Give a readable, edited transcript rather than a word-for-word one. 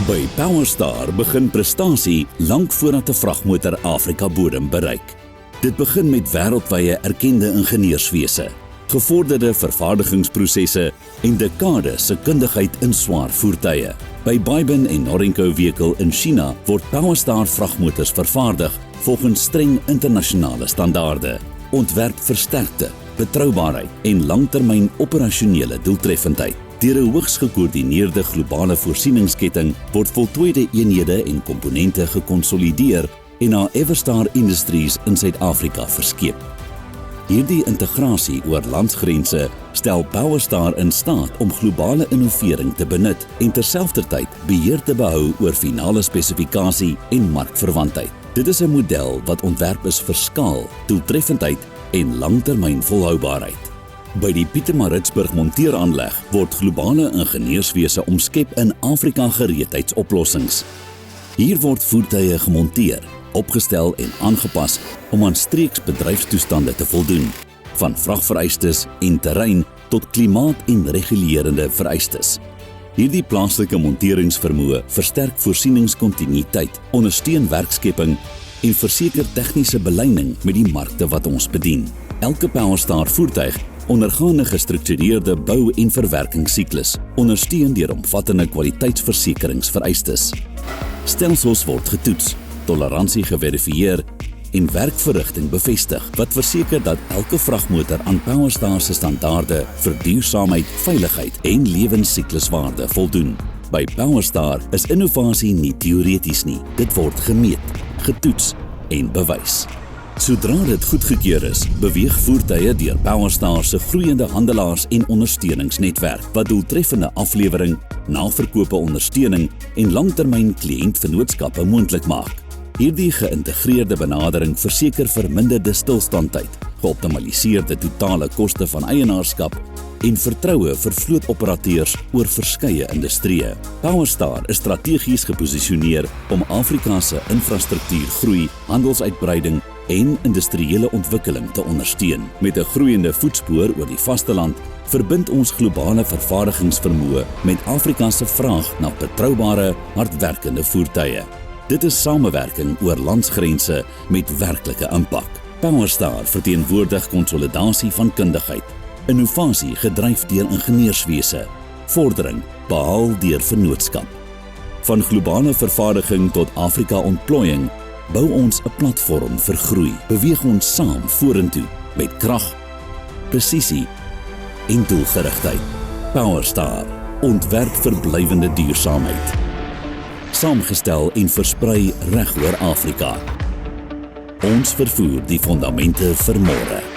By PowerStar begin prestasie lank voordat 'n vragmotor Afrika bodem bereik. Dit begin met wêreldwye erkende ingenieurswese, gevorderde vervaardigingsprosesse en dekades se kundigheid in swaar voertuie. By Baiben en Norinco Vehicle in China word PowerStar vragmotors vervaardig volgens streng internasionale standaarde. Ontwerp vir sterkte, betroubaarheid en langtermyn operasionele doeltreffendheid. Deur 'n hoogs gekoördineerde globale voorsieningsketting word voltooide eenhede en komponente gekonsolideer en na Everstar Industries in Suid-Afrika verskeep. Hierdie integrasie oor landsgrense stel PowerStar in staat om globale innovering te benut en terselfdertyd beheer te behou oor finale spesifikasie en markverwantheid. Dit is 'n model wat ontwerp is vir skaal, doeltreffendheid en langtermyn volhoubaarheid. By die Pietermaritzburg monteeraanleg word globale ingenieurswese omskep in Afrika gereedheidsoplossings. Hier word voertuie gemonteer, opgestel en aangepas om aan streeksbedryfstoestande te voldoen, van vragvereistes en terrein tot klimaat- en regulerende vereistes. Hierdie plaaslike monteringsvermoë versterk voorsieningskontinuïteit, ondersteun werkskepping en verseker tegniese beleining met die markte wat ons bedien. Elke PowerStar voertuig ondergaan 'n gestruktureerde bou- en verwerkingssiklus, ondersteun deur omvattende kwaliteitsversekeringsvereistes. Stelsels word getoets, toleransie geverifieer en werkverrigting bevestig, wat verseker dat elke vragmotor aan PowerStar se standaarde vir duursaamheid, veiligheid en lewensikluswaarde voldoen. By PowerStar is innovasie nie teoreties nie, dit word gemeet, getoets en bewys. Sodra dit goedgekeur is, beweeg voertuie deur PowerStar se groeiende handelaars- en ondersteuningsnetwerk wat doeltreffende aflewering, naverkope ondersteuning en langtermyn kliëntvennootskappe moontlik maak. Hierdie geïntegreerde benadering verseker verminderde stilstandtyd, geoptimaliseerde totale koste van eienaarskap en vertroue vir vlootoperateurs oor verskeie industrieë. PowerStar is strategies geposisioneer om Afrika se infrastruktuurgroei, handelsuitbreiding en industriële ontwikkeling te ondersteun. Met 'n groeiende voetspoor oor die vasteland verbind ons globale vervaardigingsvermoë met Afrika se vraag na betroubare, hardwerkende voertuie. Dit is samewerking oor landsgrense met werklike impak. PowerStar verteenwoordig konsolidasie van kundigheid, innovasie gedryf deur ingenieurswese, vordering behaal deur vennootskap. Van globale vervaardiging tot Afrika ontplooiing, bou ons 'n platform vir groei. Beweeg ons saam vorentoe met krag, presisie en doelgerigtheid. PowerStar, ontwerp vir blywende duursaamheid. Saamgestel en versprei reg oor Afrika. Ons vervoer die fondamente vir môre.